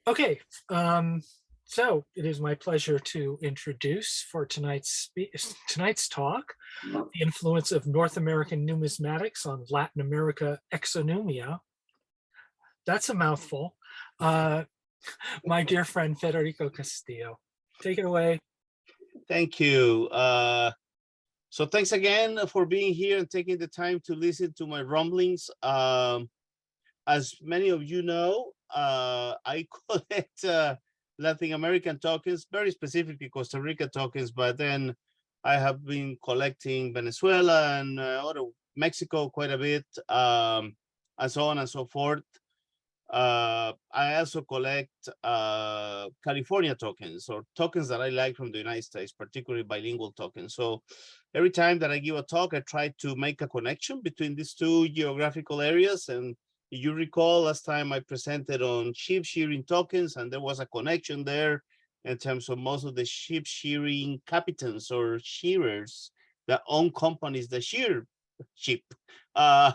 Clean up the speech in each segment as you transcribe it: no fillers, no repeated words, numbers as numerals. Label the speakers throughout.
Speaker 1: Okay, so it is my pleasure to introduce for tonight's talk the influence of North American numismatics on Latin America exonomia. That's a mouthful. Uh, my dear friend Federico Castillo, take it away.
Speaker 2: Thank you. So thanks again for being here and taking the time to listen to my rumblings. As many of you know, I collect Latin American tokens, very specifically Costa Rica tokens, but then I have been collecting Venezuela and other Mexico quite a bit, and so on and so forth. I also collect California tokens or tokens that I like from the United States, particularly bilingual tokens. So every time that I give a talk, I try to make a connection between these two geographical areas. And if you recall, last time I presented on sheep shearing tokens, and there was a connection there in terms of most of the sheep shearing captains or shearers that own companies that shear sheep. Uh,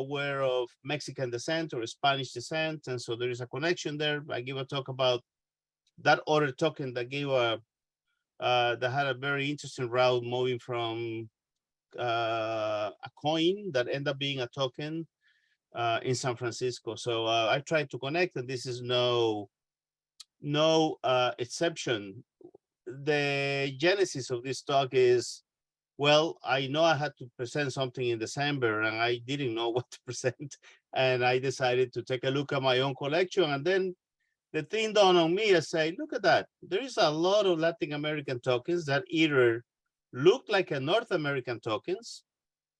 Speaker 2: were of Mexican descent or Spanish descent. And so there is a connection there. I give a talk about that other token that gave that had a very interesting route moving from a coin that ended up being a token in San Francisco. So I tried to connect, and this is no exception. The genesis of this talk is, well, I know I had to present something in December and I didn't know what to present. And I decided to take a look at my own collection. And then the thing dawned on me, I say, look at that. There is a lot of Latin American tokens that either look like a North American tokens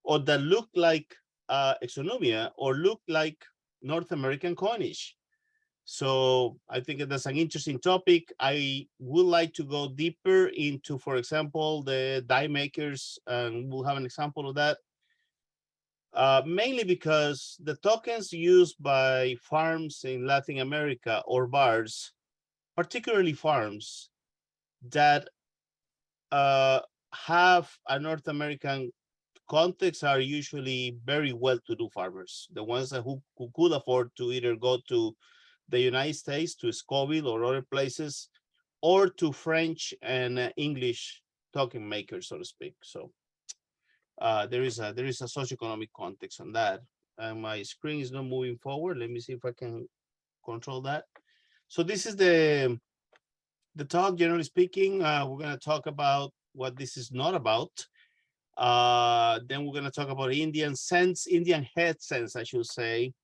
Speaker 2: or that look like exonomia or look like North American coinage. So I think that's an interesting topic. I would like to go deeper into, for example, the die makers, and we'll have an example of that. Mainly because the tokens used by farms in Latin America or bars, particularly farms that have a North American context, are usually very well-to-do farmers, the ones who could afford to either go to the United States, to Scoville or other places, or to French and English token makers, so to speak. So there is a socioeconomic context on that. And my screen is not moving forward. Let me see if I can control that. So this is the talk. Generally speaking, we're going to talk about what this is not about. Then we're going to talk about Indian head cents, I should say.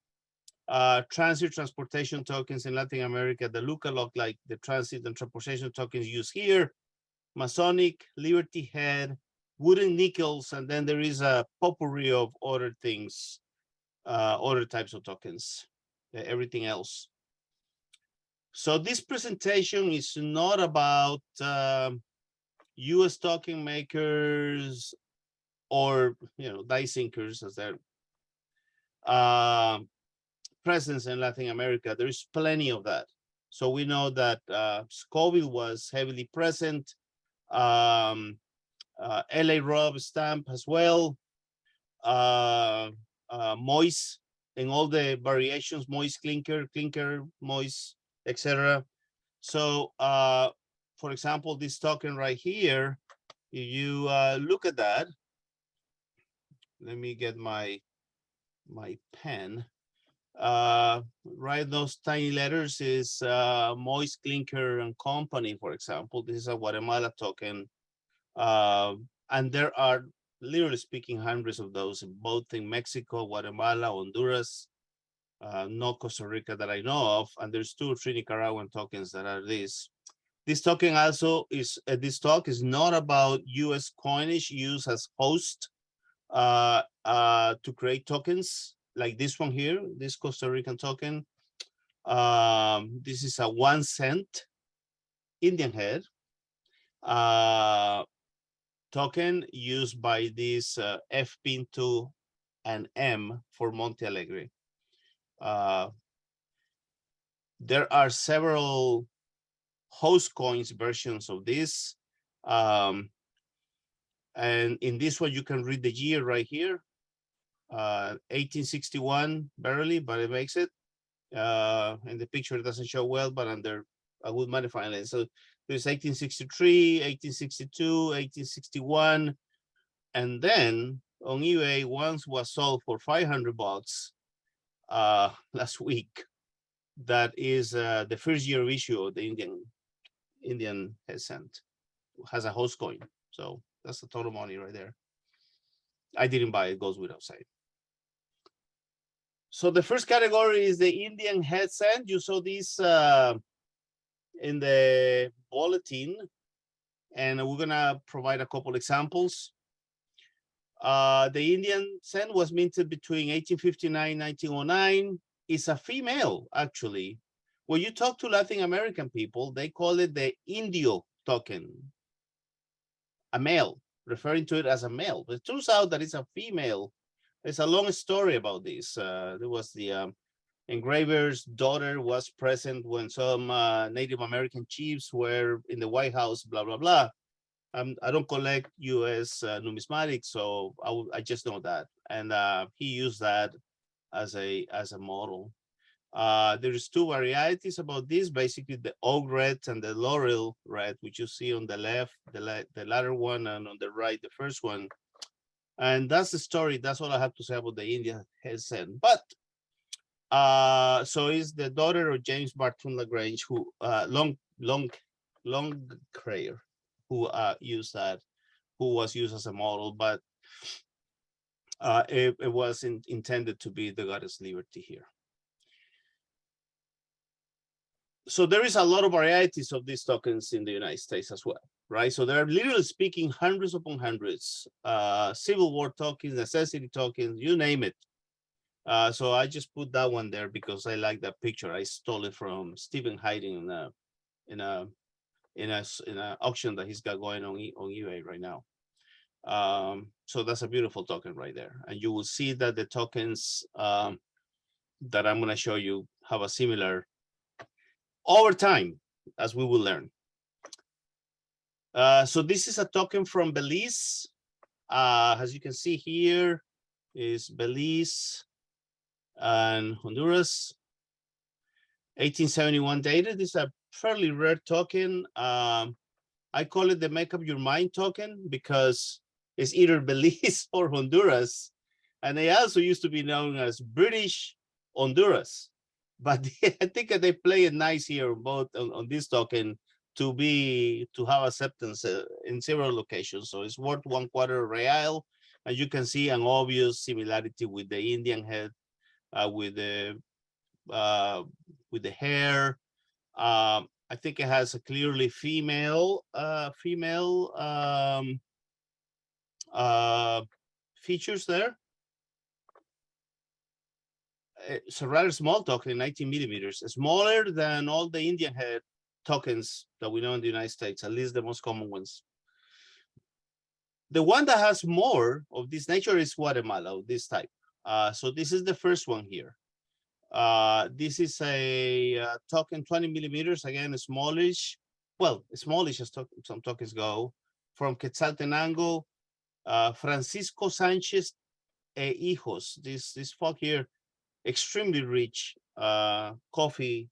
Speaker 2: Transit transportation tokens in Latin America that look a lot like the transit and transportation tokens used here. Masonic, Liberty Head, wooden nickels, and then there is a potpourri of other things, other types of tokens, everything else. So this presentation is not about US token makers or die sinkers as their presence in Latin America. There is plenty of that. So we know that Scoville was heavily present. LA Rob stamp as well. Moist in all the variations, moist clinker, moist, etc. So for example, this token right here, if you look at that, let me get my pen. Write those tiny letters is Moist Clinker and Company, for example. This is a Guatemala token. And there are, literally speaking, hundreds of those, both in Mexico, Guatemala, Honduras, no Costa Rica that I know of. And there's 2 or 3 Nicaraguan tokens that are this. This token also is, this talk is not about US coinage used as host to create tokens like this one here, this Costa Rican token. This is a 1 cent Indian head token used by this F Pinto and M for Monte Alegre. There are several host coins versions of this. And in this one, you can read the year right here. 1861, barely, but it makes it. And the picture doesn't show well, but under a good magnifying lens. So there's 1863, 1862, 1861, and then on eBay, once was sold for $500 last week. That is the first year issue of the Indian head cent. Has a host coin, so that's the total money right there. I didn't buy it, goes without saying. So the first category is the Indian head cent. You saw this in the bulletin, and we're gonna provide a couple examples. The Indian cent was minted between 1859 and 1909. It's a female, actually. When you talk to Latin American people, they call it the Indio token, a male, referring to it as a male. But it turns out that it's a female. There's a long story about this. There was the engraver's daughter was present when some Native American chiefs were in the White House, blah, blah, blah. I don't collect U.S. Numismatics, so I just know that. And he used that as a model. There's two varieties about this, basically the oak red and the laurel red, which you see on the left, the latter one, and on the right, the first one. And that's the story. That's all I have to say about the Indian head cent. But so is the daughter of James Barton Lagrange, who Longclair, who used that, who was used as a model, but it wasn't intended to be the goddess Liberty here. So there is a lot of varieties of these tokens in the United States as well, right? So there are, literally speaking, hundreds upon hundreds, Civil War tokens, necessity tokens, you name it. So I just put that one there because I like that picture. I stole it from Stephen Hiding in a auction that he's got going on eBay right now. So that's a beautiful token right there, and you will see that the tokens that I'm going to show you have a similar over time, as we will learn. So this is a token from Belize. As you can see here is Belize and Honduras, 1871 dated. This is a fairly rare token. I call it the make up your mind token because it's either Belize or Honduras. And they also used to be known as British Honduras. But I think they play it nice here both on this token to have acceptance in several locations. So it's worth 1/4 real. And you can see an obvious similarity with the Indian head, with the hair. I think it has a clearly female features there. It's a rather small token, 19 millimeters, smaller than all the Indian head tokens that we know in the United States, at least the most common ones. The one that has more of this nature is Guatemala, of this type. So this is the first one here. This is a token 20 millimeters, again, smallish. Well, smallish as some tokens go, from Quetzaltenango, Francisco Sanchez e Hijos. This folk here, extremely rich coffee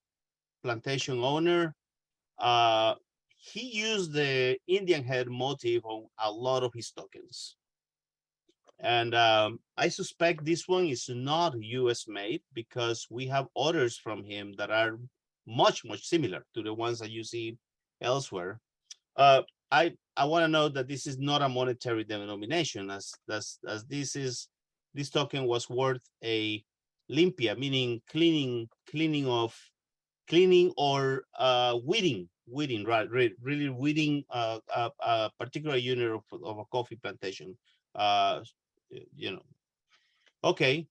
Speaker 2: plantation owner. He used the Indian head motif on a lot of his tokens. And I suspect this one is not US made because we have others from him that are much similar to the ones that you see elsewhere. I want to note that this is not a monetary denomination, as this token was worth a limpia, meaning cleaning or weeding, right? Really weeding a particular unit of a coffee plantation. You know, okay.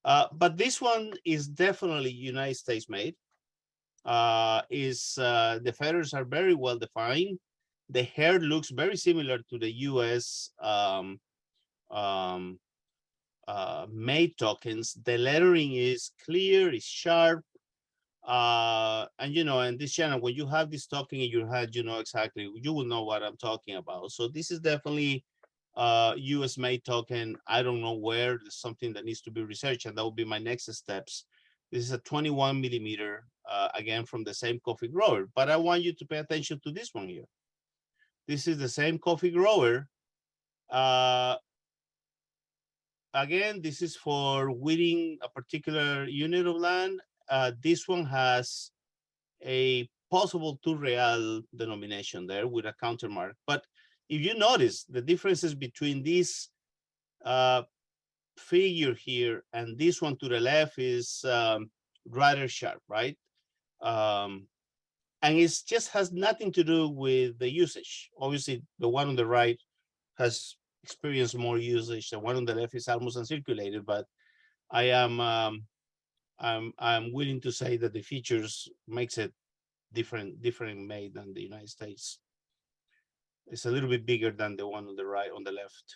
Speaker 2: But this one is definitely United States made. The feathers are very well defined. The hair looks very similar to the US made tokens. The lettering is clear, is sharp. And in this channel, when you have this token in your head, exactly, you will know what I'm talking about. So this is definitely US made token. I don't know where. There's something that needs to be researched, and that will be my next steps This is a 21 millimeter, again, from the same coffee grower. But I want you to pay attention to this one here. This is the same coffee grower. Again, this is for weeding a particular unit of land. This one has a possible 2 real denomination there with a countermark. But if you notice the differences between this figure here and this one to the left is rather sharp, right? And it just has nothing to do with the usage. Obviously, the one on the right has experienced more usage. The one on the left is almost uncirculated, but I am I'm willing to say that the features makes it different made than the United States. It's a little bit bigger than the one on the right, on the left.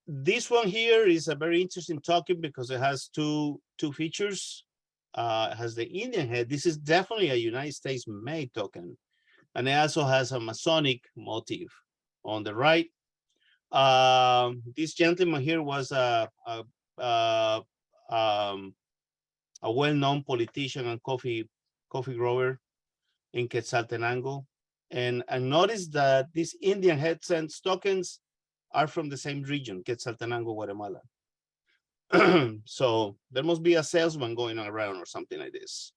Speaker 2: This one here is a very interesting token because it has two features. It has the Indian head. This is definitely a United States made token. And it also has a Masonic motif on the right. This gentleman here was a well-known politician and coffee grower in Quetzaltenango. And notice that these Indian head sense tokens are from the same region, Quetzaltenango, Guatemala. So there must be a salesman going around or something like this.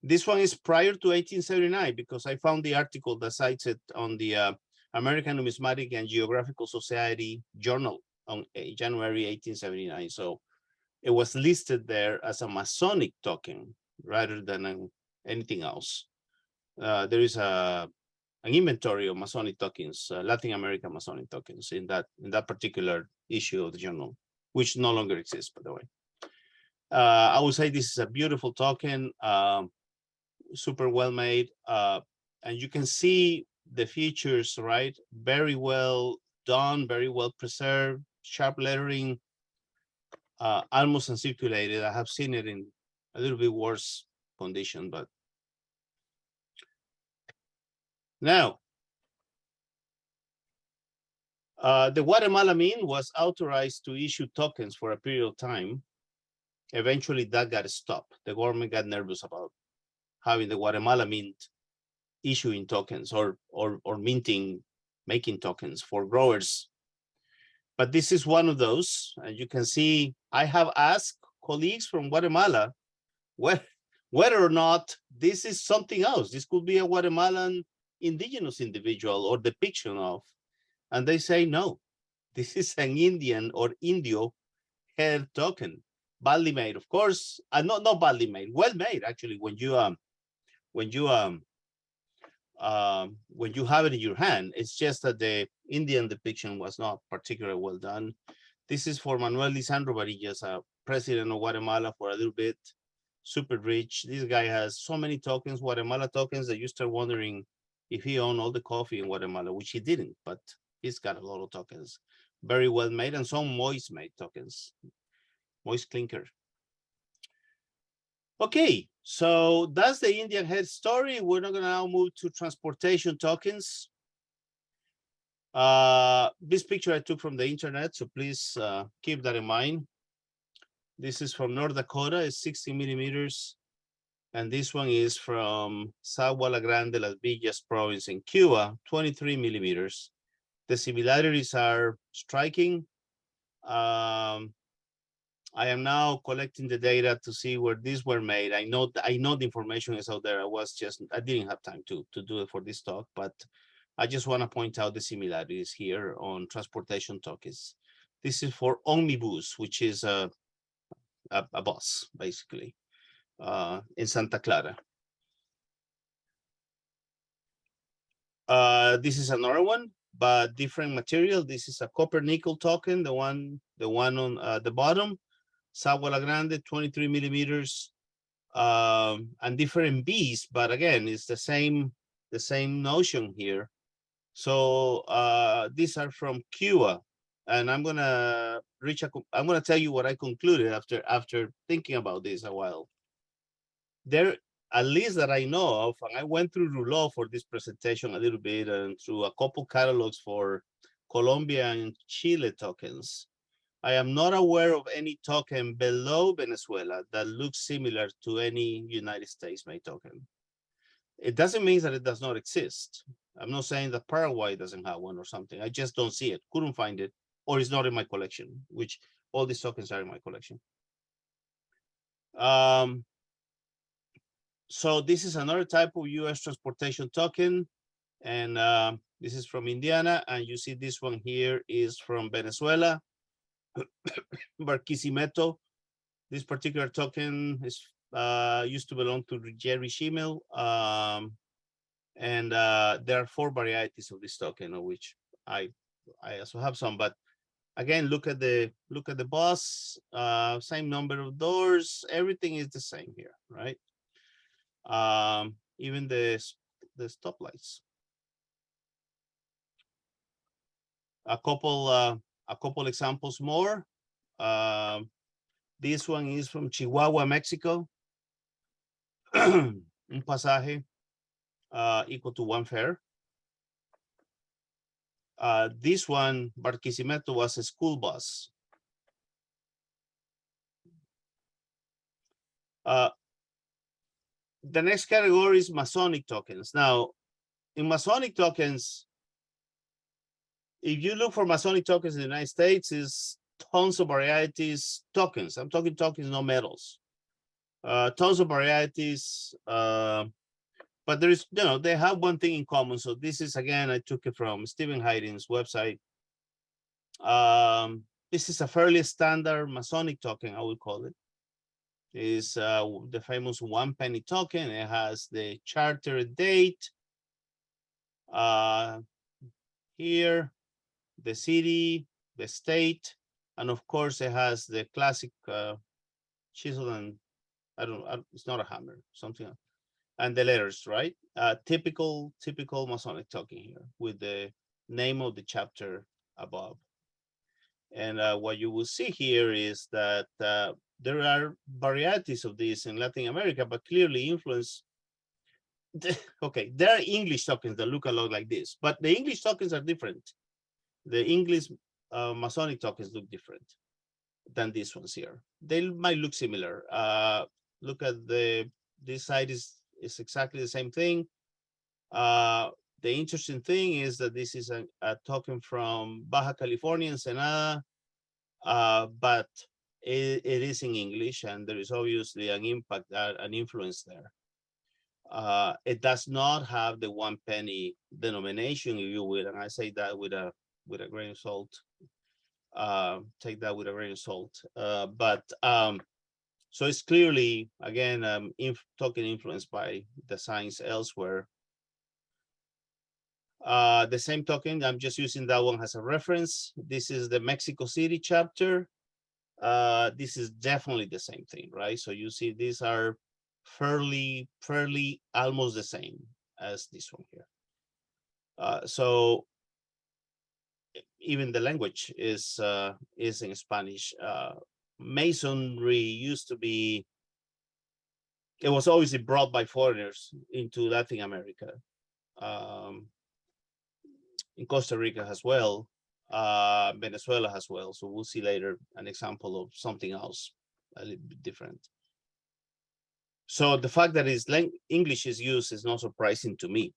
Speaker 2: This one is prior to 1879 because I found the article that cites it on the American Numismatic and Geographical Society journal on January 1879. So it was listed there as a Masonic token rather than anything else. There is an inventory of Masonic tokens, Latin American Masonic tokens in that particular issue of the journal, which no longer exists, by the way. I would say this is a beautiful token, super well made, and you can see the features, right? Very well done, very well preserved, sharp lettering, almost uncirculated. I have seen it in a little bit worse condition, but now, the Guatemala Mint was authorized to issue tokens for a period of time. Eventually, that got stopped. The government got nervous about having the Guatemala Mint issuing tokens or making tokens for growers. But this is one of those, and you can see I have asked colleagues from Guatemala whether or not this is something else. This could be a Guatemalan indigenous individual or depiction of, and they say no, this is an Indian or Indio head token, badly made, of course, and not badly made, well made actually. When you have it in your hand, it's just that the Indian depiction was not particularly well done. This is for Manuel Lisandro Varillas, president of Guatemala for a little bit, super rich. This guy has so many tokens, Guatemala tokens, that you start wondering if he owned all the coffee in Guatemala, which he didn't, but he's got a lot of tokens. Very well made, and some moist made tokens, moist clinker. Okay, so that's the Indian head story. We're not gonna now move to transportation tokens. This picture I took from the internet, so please keep that in mind. This is from North Dakota, it's 60 millimeters. And this one is from Sagua Grande, Las Villas province in Cuba, 23 millimeters. The similarities are striking. I am now collecting the data to see where these were made. I know the information is out there. I didn't have time to do it for this talk, but I just want to point out the similarities here on transportation tokens. This is for Omnibus, which is a bus, basically, in Santa Clara. This is another one, but different material. This is a copper nickel token, the one on the bottom. Sagua Grande, 23 millimeters, and different bees, but again, it's the same notion here. So these are from Cuba, and I'm gonna tell you what I concluded after thinking about this a while. There, at least that I know of, and I went through Rouleau for this presentation a little bit, and through a couple catalogs for Colombia and Chile tokens. I am not aware of any token below Venezuela that looks similar to any United States made token. It doesn't mean that it does not exist. I'm not saying that Paraguay doesn't have one or something. I just don't see it, couldn't find it, or it's not in my collection, which all these tokens are in my collection. So this is another type of US transportation token. And this is from Indiana. And you see this one here is from Venezuela, Barquisimeto. This particular token is used to belong to Jerry Schimmel. And there are 4 varieties of this token, of which I also have some. But again, look at the bus, same number of doors. Everything is the same here, right? Even the stoplights. A couple examples more. This one is from Chihuahua, Mexico. Un pasaje equal to 1 fare. This one, Barquisimeto, was a school bus. The next category is Masonic tokens. Now, in Masonic tokens, if you look for Masonic tokens in the United States, is tons of varieties, tokens. I'm talking tokens, no medals. Tons of varieties, but there is, they have one thing in common. So this is, again, I took it from Stephen Hayden's website. This is a fairly standard Masonic token, I would call it. Is the famous 1 penny token. It has the charter date here, the city, the state, and of course it has the classic chisel and it's not a hammer, something else, and the letters, right? Typical Masonic token here with the name of the chapter above. And what you will see here is that there are varieties of these in Latin America, but clearly influence. Okay, there are English tokens that look a lot like this, but the English tokens are different. The English Masonic tokens look different than these ones here. They might look similar. Look at this side is exactly the same thing. The interesting thing is that this is a token from Baja California, Ensenada, but it is in English, and there is obviously an impact, an influence there. It does not have the 1 penny denomination, if you will, and I say that with a grain of salt. Take that with a grain of salt. So it's clearly, again, token influenced by the signs elsewhere. The same token, I'm just using that one as a reference. This is the Mexico City chapter. This is definitely the same thing, right? So you see these are fairly almost the same as this one here. So even the language is in Spanish. Masonry used to be, it was obviously brought by foreigners into Latin America, in Costa Rica as well, Venezuela as well. So we'll see later an example of something else a little bit different. So the fact that English is used is not surprising to me.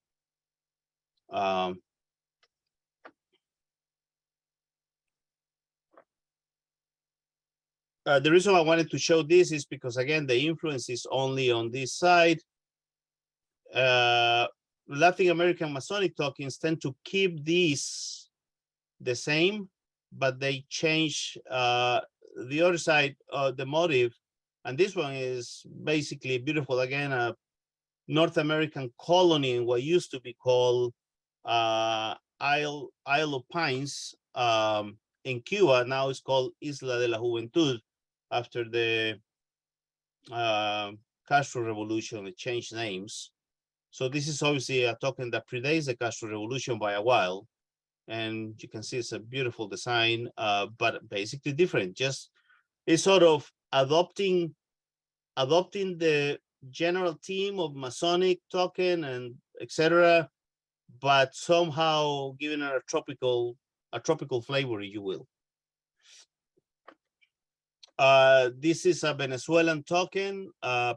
Speaker 2: The reason I wanted to show this is because, again, the influence is only on this side. Latin American Masonic tokens tend to keep these the same, but they change the other side of the motif. And this one is basically beautiful. Again, a North American colony in what used to be called Isle of Pines in Cuba. Now it's called Isla de la Juventud after the Castro Revolution. It changed names. So this is obviously a token that predates the Castro Revolution by a while. And you can see it's a beautiful design, but basically different. Just it's sort of adopting the general theme of Masonic token and etc., but somehow giving it a tropical a tropical flavor, if you will. This is a Venezuelan token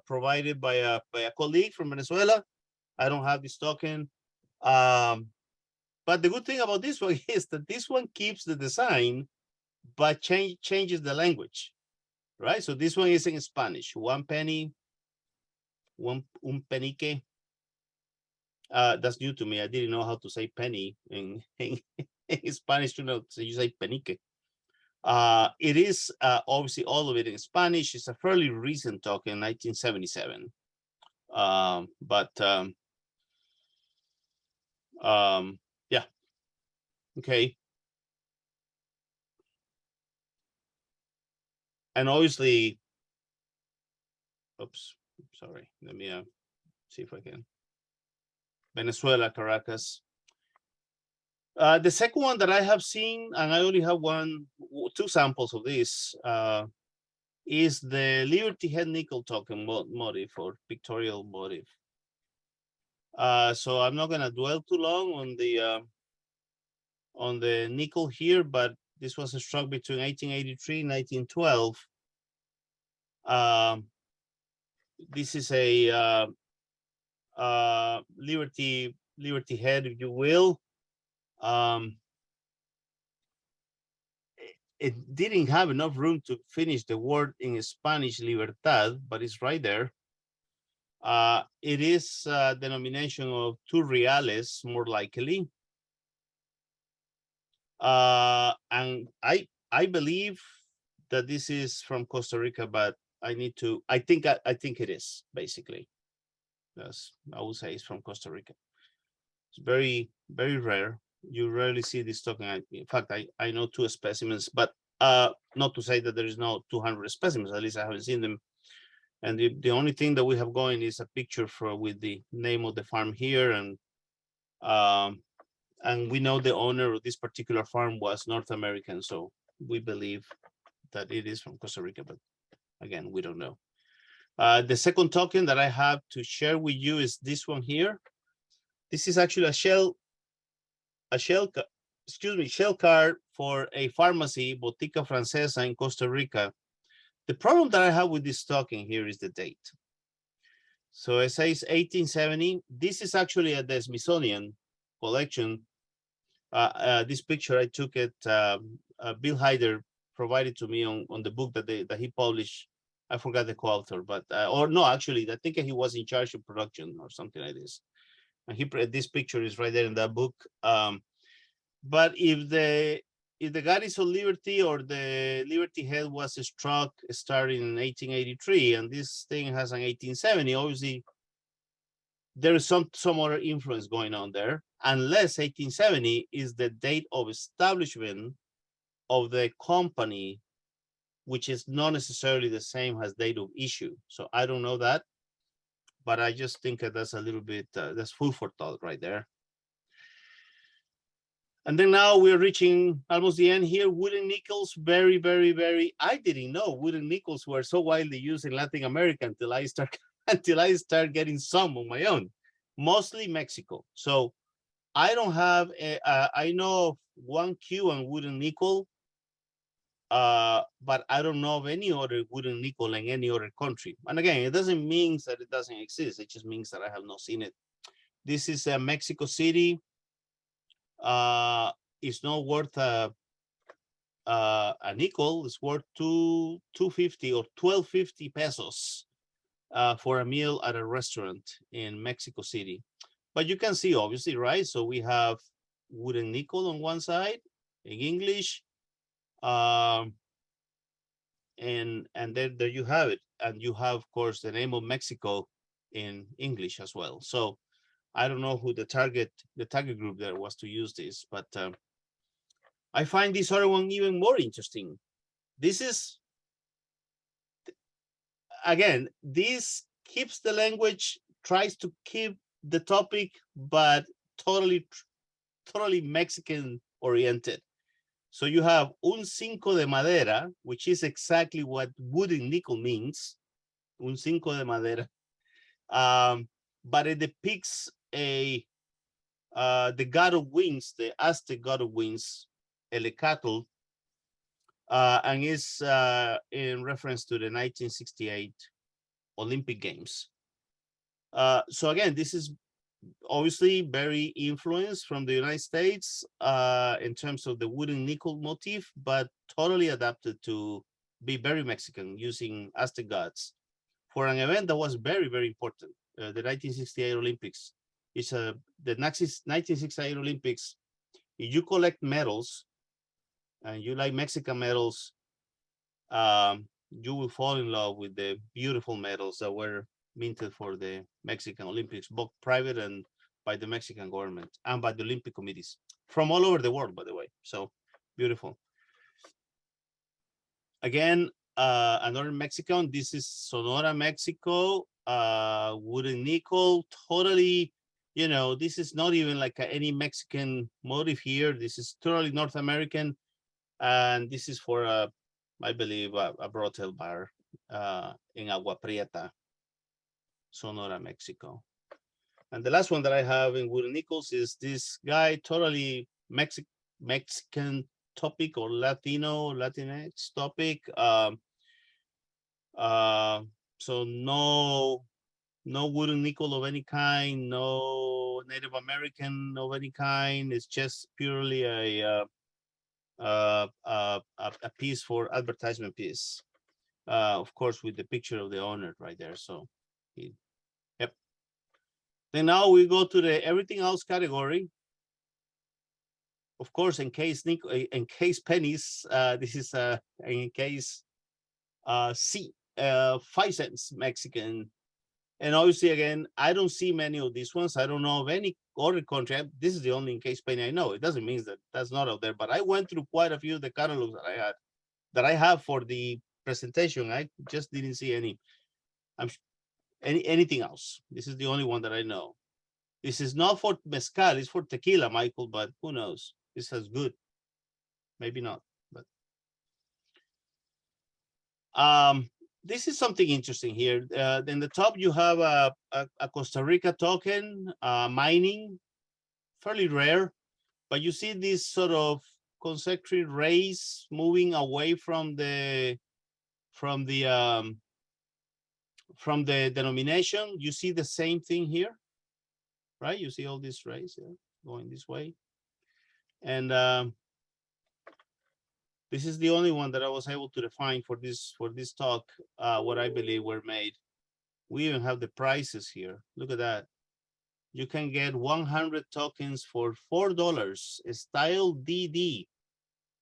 Speaker 2: provided by a colleague from Venezuela. I don't have this token. But the good thing about this one is that this one keeps the design, but changes the language, right? So this one is in Spanish. 1 penny, un penique. That's new to me. I didn't know how to say penny in Spanish. So you say penique. It is obviously all of it in Spanish. It's a fairly recent token, 1977. Yeah. Okay. And obviously, oops, sorry. Let me see if I can. Venezuela, Caracas. The second one that I have seen, and I only have two samples of this, is the Liberty Head nickel token motif or pictorial motif. So I'm not going to dwell too long on the nickel here, but this was struck between 1883 and 1912. This is a Liberty Head, if you will. It didn't have enough room to finish the word in Spanish, libertad, but it's right there. It is a denomination of 2 reales, more likely. And I believe that this is from Costa Rica, but I think it is, basically. Yes, I would say it's from Costa Rica. It's very, very rare. You rarely see this token. In fact, I know 2 specimens, but not to say that there is no 200 specimens. At least I haven't seen them. And the only thing that we have going is a picture with the name of the farm here, and we know the owner of this particular farm was North American, so we believe that it is from Costa Rica. But again, we don't know. The second token that I have to share with you is this one here. This is actually a shell card for a pharmacy, Botica Francesa in Costa Rica. The problem that I have with this token here is the date. So it says 1870. This is actually at the Smithsonian collection. This picture I took it. Bill Hyder provided to me on the book that he published. I forgot the co-author, but or no, actually, I think he was in charge of production or something like this. And this picture is right there in that book. But if the Goddess of Liberty or the Liberty Head was struck starting in 1883, and this thing has an 1870, obviously there is some other influence going on there, unless 1870 is the date of establishment of the company, which is not necessarily the same as date of issue. So I don't know that, but I just think that that's a little bit, that's food for thought right there. And then now we're reaching almost the end here. Wooden nickels, very, very, very. I didn't know wooden nickels were so widely used in Latin America until I start getting some on my own, mostly Mexico. So I don't have. I know of 1 Cuban wooden nickel, but I don't know of any other wooden nickel in any other country. And again, it doesn't mean that it doesn't exist. It just means that I have not seen it. This is Mexico City. It's not worth a nickel. It's worth 250 or 1250 pesos for a meal at a restaurant in Mexico City. But you can see, obviously, right? So we have wooden nickel on one side in English, and there you have it. And you have, of course, the name of Mexico in English as well. So I don't know who the target group there was to use this, but I find this other one even more interesting. This is, again, this keeps the language, tries to keep the topic, but totally Mexican oriented. So you have un cinco de madera, which is exactly what wooden nickel means, un cinco de madera. But it depicts the god of winds, the Aztec god of winds, Elecatl, and is in reference to the 1968 Olympic Games. So again, this is obviously very influenced from the United States in terms of the wooden nickel motif, but totally adapted to be very Mexican, using Aztec gods for an event that was very, very important. The 1968 Olympics. It's the 1968 Olympics. If you collect medals and you like Mexican medals, you will fall in love with the beautiful medals that were minted for the Mexican Olympics, both private and by the Mexican government and by the Olympic committees from all over the world, by the way. So beautiful. Again, another Mexican. This is Sonora, Mexico. Wooden nickel, totally. You know, this is not even like any Mexican motif here. This is totally North American, and this is for I believe a brothel bar in Agua Prieta, Sonora, Mexico. And the last one that I have in wooden nickels is this guy, totally Mexican topic or Latinx topic. So no wooden nickel of any kind, no Native American of any kind. It's just purely a piece for advertisement piece. Of course, with the picture of the owner right there. So, yep. Then now we go to the everything else category. Of course, in case pennies, this is in case C, 5 cents Mexican. And obviously, again, I don't see many of these ones. I don't know of any other country. This is the only in case penny I know. It doesn't mean that that's not out there, but I went through quite a few of the catalogs that I have for the presentation. I just didn't see any. Anything else. This is the only one that I know. This is not for mezcal, it's for tequila, Michael, but who knows? This is good. Maybe not, but this is something interesting here. In the top, you have a Costa Rica token, mining, fairly rare, but you see this sort of concentric rays moving away from the denomination. You see the same thing here, right? You see all these rays going this way, and this is the only one that I was able to define for this talk, what I believe were made. We even have the prices here. Look at that. You can get 100 tokens for $4. Style DD.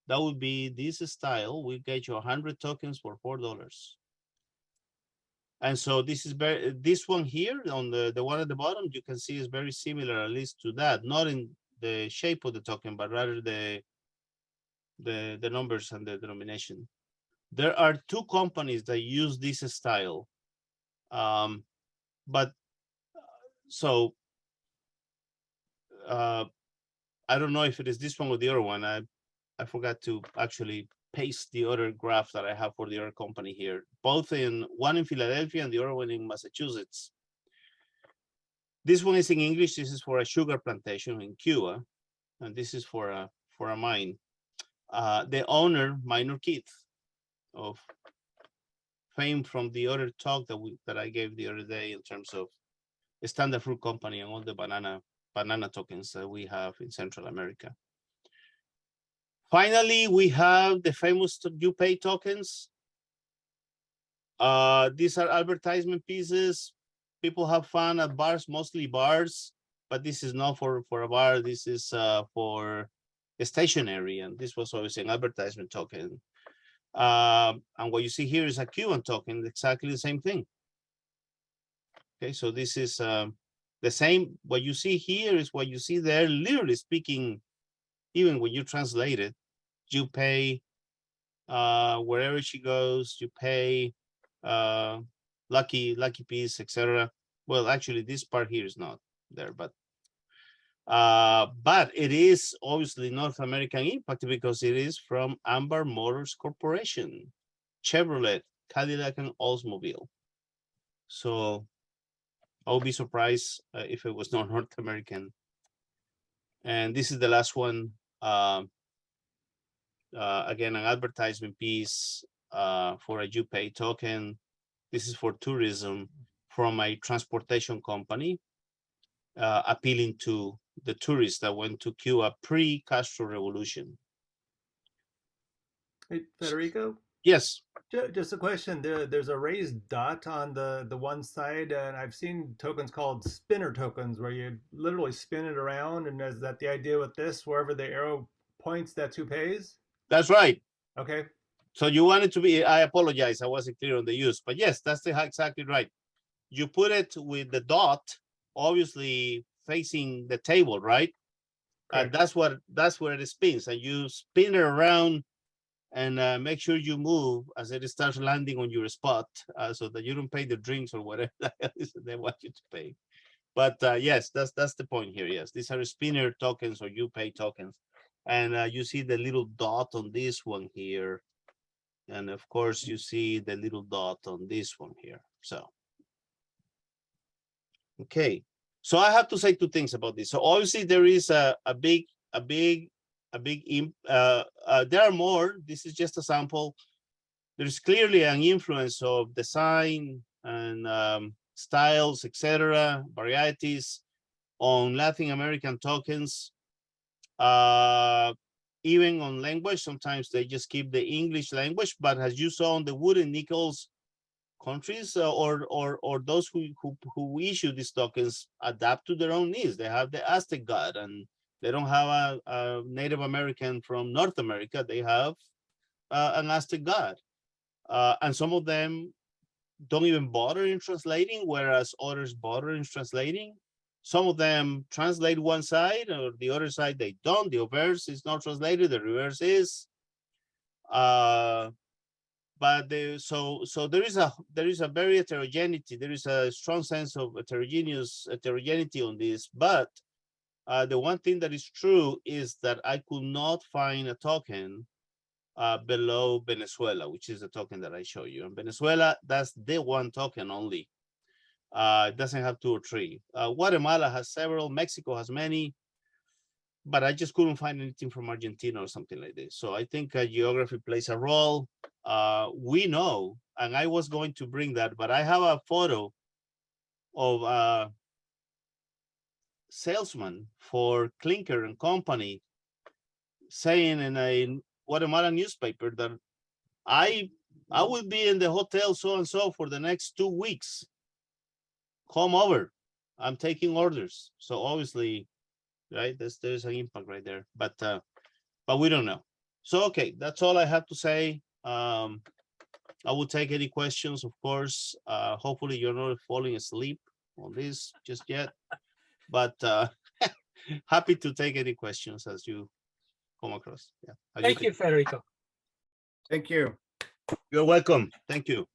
Speaker 2: That would be this style. We get you 100 tokens for $4. And so this is this one here on the one at the bottom, you can see is very similar, at least to that, not in the shape of the token, but rather the numbers and the denomination. There are 2 companies that use this style. But so I don't know if it is this one or the other one. I forgot to actually paste the other graph that I have for the other company here, both one in Philadelphia and the other one in Massachusetts. This one is in English. This is for a sugar plantation in Cuba, and this is for a mine. The owner, Minor Keith, of fame from the other talk that I gave the other day in terms of the Standard Fruit Company and all the banana tokens that we have in Central America. Finally, we have the famous UPay tokens. These are advertisement pieces. People have fun at bars, mostly bars, but this is not for a bar. This is for a stationery, and this was always an advertisement token. And what you see here is a Cuban token, exactly the same thing. Okay, so this is the same. What you see here is what you see there, literally speaking. Even when you translate it, you pay wherever she goes, you pay lucky piece, etc. Well, actually, this part here is not there, but it is obviously North American impact because it is from Amber Motors Corporation, Chevrolet, Cadillac, and Oldsmobile. So I would be surprised if it was not North American. And this is the last one. again, an advertisement piece for a UPay token. This is for tourism from a transportation company, appealing to the tourists that went to Cuba pre-Castro Revolution.
Speaker 3: Hey, Federico,
Speaker 2: Yes,
Speaker 3: just a question. There's a raised dot on the one side, and I've seen tokens called spinner tokens, where you literally spin it around. And is that the idea with this? Wherever the arrow points, that's who pays?
Speaker 2: that's right.
Speaker 3: Okay.
Speaker 2: So you wanted to be, I apologize, I wasn't clear on the use, but yes, that's exactly right. You put it with the dot, obviously facing the table, right? And that's where it spins, and you spin it around and make sure you move as it starts landing on your spot, so that you don't pay the drinks or whatever they want you to pay. But yes, that's the point here. Yes, these are spinner tokens or UPay tokens, and you see the little dot on this one here, and of course you see the little dot on this one here. So okay, so I have to say two things about this. So obviously there is there are more. This is just a sample. There's clearly an influence of design and styles, etc., varieties on Latin American tokens. Even on language, sometimes they just keep the English language, but as you saw on the wood and nickels countries, or those who issue these tokens adapt to their own needs. They have the Aztec god, and they don't have a Native American from North America. They have an Aztec god, and some of them don't even bother in translating, whereas others bother in translating. Some of them translate one side, or the other side they don't. The reverse is not translated, the reverse is. But so there is a very heterogeneity. There is a strong sense of heterogeneity on this. But the one thing that is true is that I could not find a token below Venezuela, which is the token that I show you. And Venezuela, that's the one token only. It doesn't have two or three. Guatemala has several. Mexico has many. But I just couldn't find anything from Argentina or something like this. So I think geography plays a role. We know, and I was going to bring that, but I have a photo of a salesman for Clinker and Company saying in a Guatemalan newspaper that I will be in the hotel so-and-so for the next 2 weeks. Come over. I'm taking orders. So obviously, right, there's an impact right there, but we don't know. So okay, that's all I have to say. I will take any questions, of course. Hopefully you're not falling asleep on this just yet, but happy to take any questions as you come across. Yeah.
Speaker 1: Thank you, Federico.
Speaker 3: Thank you.
Speaker 2: You're welcome. Thank you.